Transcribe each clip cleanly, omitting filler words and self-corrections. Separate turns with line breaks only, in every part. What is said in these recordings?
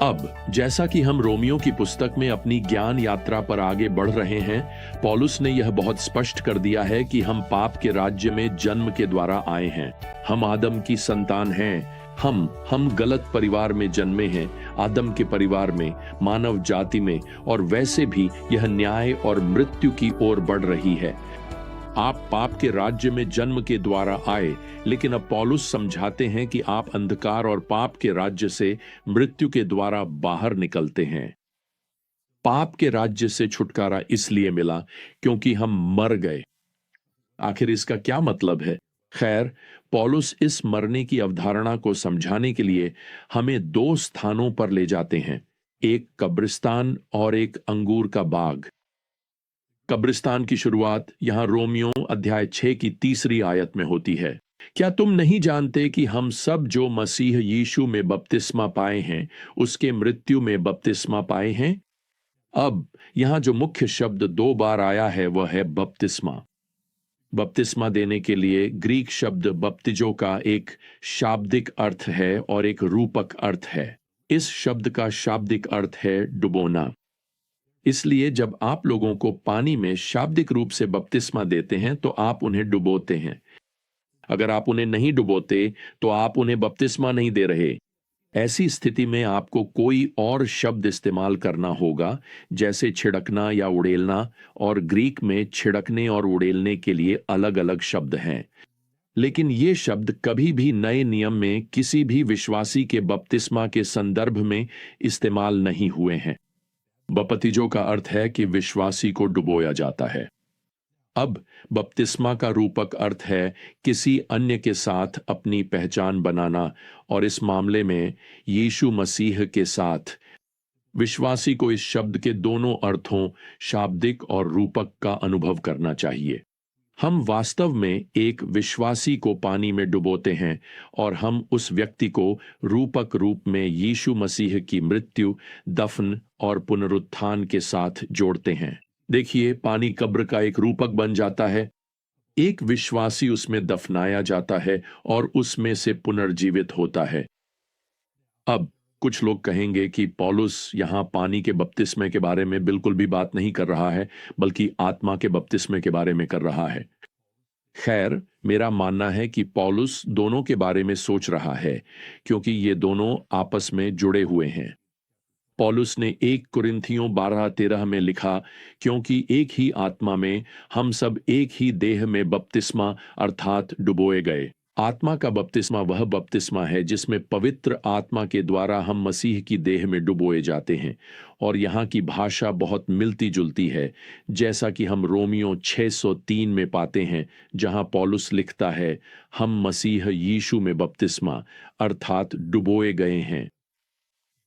अब जैसा कि हम रोमियो की पुस्तक में अपनी ज्ञान यात्रा पर आगे बढ़ रहे हैं, पौलुस ने यह बहुत स्पष्ट कर दिया है कि हम पाप के राज्य में जन्म के द्वारा आए हैं। हम आदम की संतान हैं। हम गलत परिवार में जन्मे हैं, आदम के परिवार में, मानव जाति में, और वैसे भी यह न्याय और मृत्यु की ओर बढ़ रही है। आप पाप के राज्य में जन्म के द्वारा आए, लेकिन अब पौलुस समझाते हैं कि आप अंधकार और पाप के राज्य से मृत्यु के द्वारा बाहर निकलते हैं। पाप के राज्य से छुटकारा इसलिए मिला क्योंकि हम मर गए। आखिर इसका क्या मतलब है? खैर, पौलुस इस मरने की अवधारणा को समझाने के लिए हमें दो स्थानों पर ले जाते हैं, एक कब्रिस्तान और एक अंगूर का बाग। कब्रिस्तान की शुरुआत यहां रोमियो अध्याय 6 की 3री आयत में होती है। क्या तुम नहीं जानते कि हम सब जो मसीह यीशु में बपतिस्मा पाए हैं, उसके मृत्यु में बपतिस्मा पाए हैं? अब यहां जो मुख्य शब्द 2 बार आया है वह है बपतिस्मा। बपतिस्मा देने के लिए ग्रीक शब्द बप्तिजो का एक शाब्दिक अर्थ है और एक रूपक अर्थ है। इस शब्द का शाब्दिक अर्थ है डुबोना। इसलिए जब आप लोगों को पानी में शाब्दिक रूप से बपतिस्मा देते हैं तो आप उन्हें डुबोते हैं। अगर आप उन्हें नहीं डुबोते तो आप उन्हें बपतिस्मा नहीं दे रहे। ऐसी स्थिति में आपको कोई और शब्द इस्तेमाल करना होगा, जैसे छिड़कना या उड़ेलना, और ग्रीक में छिड़कने और उड़ेलने के लिए अलग अलग शब्द हैं। लेकिन ये शब्द कभी भी नए नियम में किसी भी विश्वासी के बपतिस्मा के संदर्भ में इस्तेमाल नहीं हुए हैं। बपतिजो का अर्थ है कि विश्वासी को डुबोया जाता है। अब बपतिस्मा का रूपक अर्थ है किसी अन्य के साथ अपनी पहचान बनाना, और इस मामले में यीशु मसीह के साथ। विश्वासी को इस शब्द के दोनों अर्थों, शाब्दिक और रूपक, का अनुभव करना चाहिए। हम वास्तव में एक विश्वासी को पानी में डुबोते हैं और हम उस व्यक्ति को रूपक रूप में यीशु मसीह की मृत्यु, दफन और पुनरुत्थान के साथ जोड़ते हैं। देखिए, पानी कब्र का एक रूपक बन जाता है। एक विश्वासी उसमें दफनाया जाता है और उसमें से पुनर्जीवित होता है। अब कुछ लोग कहेंगे कि पौलुस यहां पानी के बपतिस्मे के बारे में बिल्कुल भी बात नहीं कर रहा है, बल्कि आत्मा के बपतिस्मे के बारे में कर रहा है। खैर, मेरा मानना है कि पौलुस दोनों के बारे में सोच रहा है, क्योंकि ये दोनों आपस में जुड़े हुए हैं। पौलुस ने 1 कुरिन्थियों 12:13 में लिखा, क्योंकि एक ही आत्मा में हम सब एक ही देह में बपतिस्मा अर्थात डुबोए गए। आत्मा का बपतिस्मा वह बपतिस्मा है जिसमें पवित्र आत्मा के द्वारा हम मसीह की देह में डुबोए जाते हैं, और यहाँ की भाषा बहुत मिलती जुलती है, जैसा कि हम रोमियो 6:3 में पाते हैं, जहाँ पौलुस लिखता है, हम मसीह यीशु में बपतिस्मा अर्थात डुबोए गए हैं।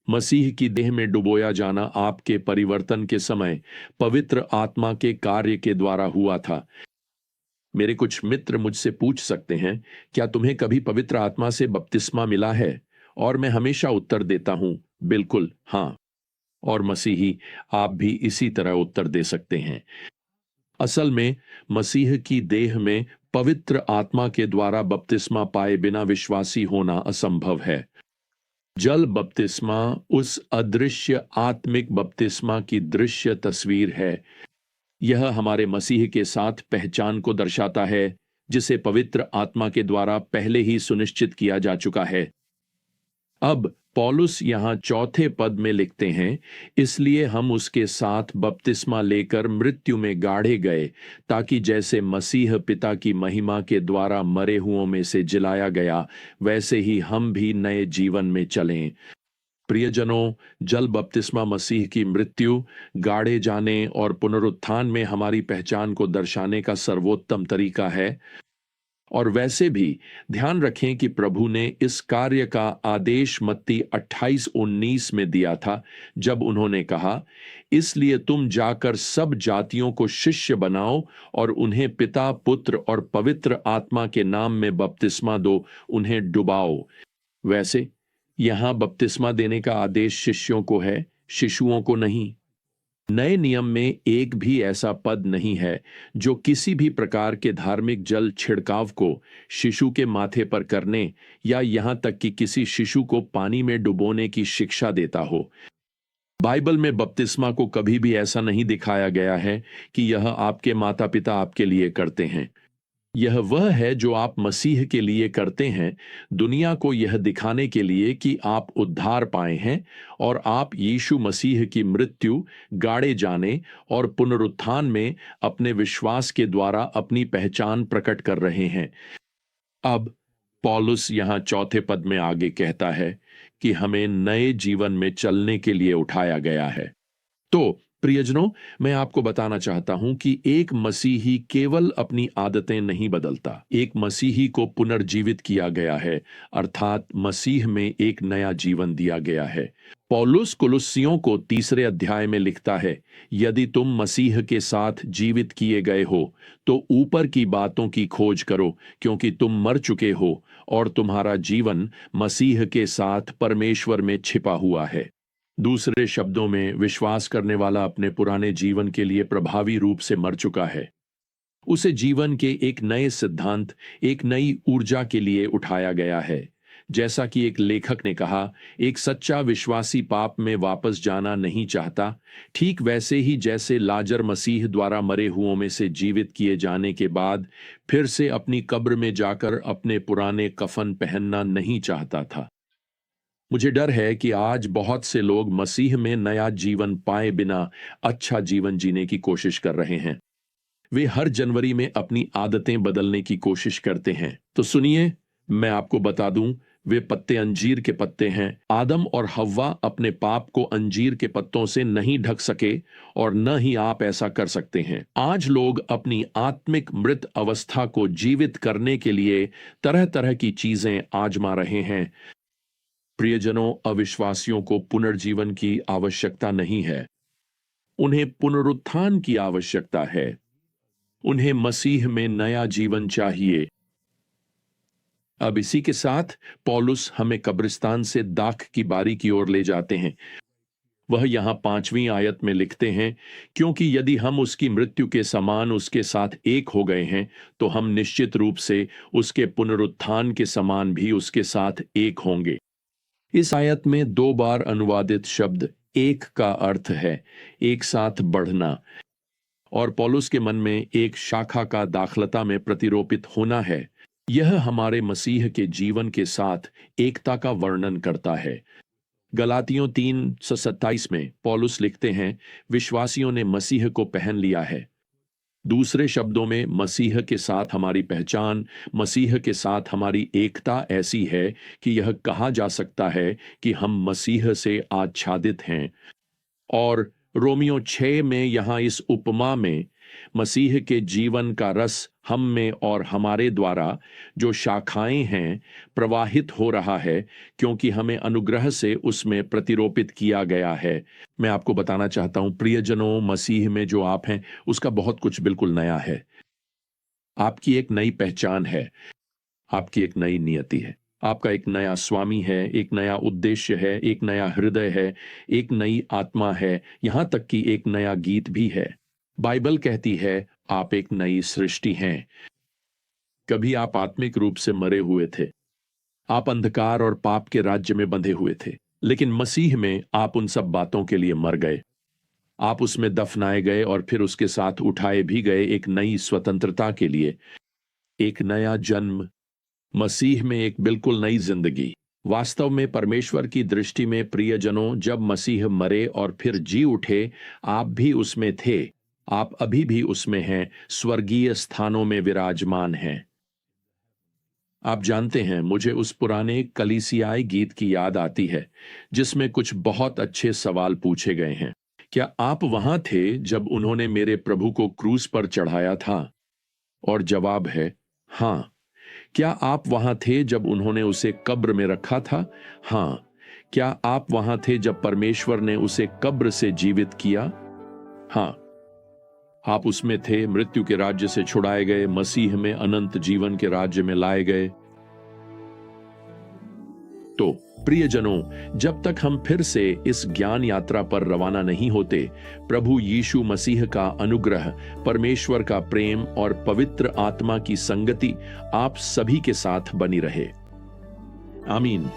मसीह की देह में डुबोया जाना आपके परिवर्तन के समय पवित्र आत्मा के कार्य के द्वारा हुआ था। मेरे कुछ मित्र मुझसे पूछ सकते हैं, क्या तुम्हें कभी पवित्र आत्मा से बपतिस्मा मिला है? और मैं हमेशा उत्तर देता हूं, बिल्कुल हाँ। और मसीही, आप भी इसी तरह उत्तर दे सकते हैं। असल में मसीह की देह में पवित्र आत्मा के द्वारा बपतिस्मा पाए बिना विश्वासी होना असंभव है। जल बपतिस्मा उस अदृश्य आत्मिक बपतिस्मा की दृश्य तस्वीर है। यह हमारे मसीह के साथ पहचान को दर्शाता है, जिसे पवित्र आत्मा के द्वारा पहले ही सुनिश्चित किया जा चुका है। अब पौलुस यहां 4 पद में लिखते हैं, इसलिए हम उसके साथ बपतिस्मा लेकर मृत्यु में गाड़े गए, ताकि जैसे मसीह पिता की महिमा के द्वारा मरे हुओं में से जिलाया गया, वैसे ही हम भी नए जीवन में चलें। प्रियजनों, जल बपतिस्मा मसीह की मृत्यु, गाड़े जाने और पुनरुत्थान में हमारी पहचान को दर्शाने का सर्वोत्तम तरीका है। और वैसे भी ध्यान रखें कि प्रभु ने इस कार्य का आदेश मत्ती 28:19 में दिया था, जब उन्होंने कहा, इसलिए तुम जाकर सब जातियों को शिष्य बनाओ और उन्हें पिता, पुत्र और पवित्र आत्मा के नाम में बपतिस्मा दो, उन्हें डुबाओ। वैसे यहां बपतिस्मा देने का आदेश शिष्यों को है, शिशुओं को नहीं। नए नियम में एक भी ऐसा पद नहीं है जो किसी भी प्रकार के धार्मिक जल छिड़काव को शिशु के माथे पर करने या यहां तक कि किसी शिशु को पानी में डुबोने की शिक्षा देता हो। बाइबल में बपतिस्मा को कभी भी ऐसा नहीं दिखाया गया है कि यह आपके माता पिता आपके लिए करते हैं। यह वह है जो आप मसीह के लिए करते हैं, दुनिया को यह दिखाने के लिए कि आप उद्धार पाए हैं और आप यीशु मसीह की मृत्यु, गाड़े जाने और पुनरुत्थान में अपने विश्वास के द्वारा अपनी पहचान प्रकट कर रहे हैं। अब पौलुस यहां चौथे पद में आगे कहता है कि हमें नए जीवन में चलने के लिए उठाया गया है। तो प्रियजनों, मैं आपको बताना चाहता हूं कि एक मसीही केवल अपनी आदतें नहीं बदलता, एक मसीही को पुनर्जीवित किया गया है, अर्थात मसीह में एक नया जीवन दिया गया है। पौलुस कुलुस्सियों को 3 अध्याय में लिखता है, यदि तुम मसीह के साथ जीवित किए गए हो तो ऊपर की बातों की खोज करो, क्योंकि तुम मर चुके हो और तुम्हारा जीवन मसीह के साथ परमेश्वर में छिपा हुआ है। दूसरे शब्दों में, विश्वास करने वाला अपने पुराने जीवन के लिए प्रभावी रूप से मर चुका है। उसे जीवन के एक नए सिद्धांत, एक नई ऊर्जा के लिए उठाया गया है। जैसा कि एक लेखक ने कहा, एक सच्चा विश्वासी पाप में वापस जाना नहीं चाहता, ठीक वैसे ही जैसे लाजर मसीह द्वारा मरे हुओं में से जीवित किए जाने के बाद फिर से अपनी कब्र में जाकर अपने पुराने कफन पहनना नहीं चाहता था। मुझे डर है कि आज बहुत से लोग मसीह में नया जीवन पाए बिना अच्छा जीवन जीने की कोशिश कर रहे हैं। वे हर जनवरी में अपनी आदतें बदलने की कोशिश करते हैं। तो सुनिए, मैं आपको बता दूं, वे पत्ते अंजीर के पत्ते हैं। आदम और हव्वा अपने पाप को अंजीर के पत्तों से नहीं ढक सके और न ही आप ऐसा कर सकते हैं। आज लोग अपनी आत्मिक मृत अवस्था को जीवित करने के लिए तरह तरह की चीजें आजमा रहे हैं। प्रियजनों, अविश्वासियों को पुनर्जीवन की आवश्यकता नहीं है, उन्हें पुनरुत्थान की आवश्यकता है। उन्हें मसीह में नया जीवन चाहिए। अब इसी के साथ पौलुस हमें कब्रिस्तान से दाख की बारी की ओर ले जाते हैं। वह यहां 5वीं आयत में लिखते हैं, क्योंकि यदि हम उसकी मृत्यु के समान उसके साथ एक हो गए हैं तो हम निश्चित रूप से उसके पुनरुत्थान के समान भी उसके साथ एक होंगे। इस आयत में 2 बार अनुवादित शब्द एक का अर्थ है एक साथ बढ़ना, और पौलुस के मन में एक शाखा का दाखलता में प्रतिरोपित होना है। यह हमारे मसीह के जीवन के साथ एकता का वर्णन करता है। गलातियों 3:27 में पौलुस लिखते हैं, विश्वासियों ने मसीह को पहन लिया है। दूसरे शब्दों में, मसीह के साथ हमारी पहचान, मसीह के साथ हमारी एकता ऐसी है कि यह कहा जा सकता है कि हम मसीह से आच्छादित हैं। और रोमियो 6 में यहां इस उपमा में मसीह के जीवन का रस हम में और हमारे द्वारा जो शाखाएं हैं प्रवाहित हो रहा है, क्योंकि हमें अनुग्रह से उसमें प्रतिरोपित किया गया है। मैं आपको बताना चाहता हूं प्रियजनों, मसीह में जो आप हैं उसका बहुत कुछ बिल्कुल नया है। आपकी एक नई पहचान है, आपकी एक नई नियति है, आपका एक नया स्वामी है, एक नया उद्देश्य है, एक नया हृदय है, एक नई आत्मा है, यहां तक कि एक नया गीत भी है। बाइबल कहती है आप एक नई सृष्टि हैं। कभी आप आत्मिक रूप से मरे हुए थे, आप अंधकार और पाप के राज्य में बंधे हुए थे, लेकिन मसीह में आप उन सब बातों के लिए मर गए। आप उसमें दफनाए गए और फिर उसके साथ उठाए भी गए एक नई स्वतंत्रता के लिए, एक नया जन्म, मसीह में एक बिल्कुल नई जिंदगी। वास्तव में परमेश्वर की दृष्टि में प्रियजनों, जब मसीह मरे और फिर जी उठे, आप भी उसमें थे, आप अभी भी उसमें हैं, स्वर्गीय स्थानों में विराजमान हैं। आप जानते हैं, मुझे उस पुराने कलीसियाई गीत की याद आती है जिसमें कुछ बहुत अच्छे सवाल पूछे गए हैं। क्या आप वहां थे जब उन्होंने मेरे प्रभु को क्रूस पर चढ़ाया था? और जवाब है हां। क्या आप वहां थे जब उन्होंने उसे कब्र में रखा था? हां। क्या आप वहां थे जब परमेश्वर ने उसे कब्र से जीवित किया? हां। आप उसमें थे, मृत्यु के राज्य से छुड़ाए गए, मसीह में अनंत जीवन के राज्य में लाए गए। तो प्रियजनों, जब तक हम फिर से इस ज्ञान यात्रा पर रवाना नहीं होते, प्रभु यीशु मसीह का अनुग्रह, परमेश्वर का प्रेम और पवित्र आत्मा की संगति आप सभी के साथ बनी रहे। आमीन।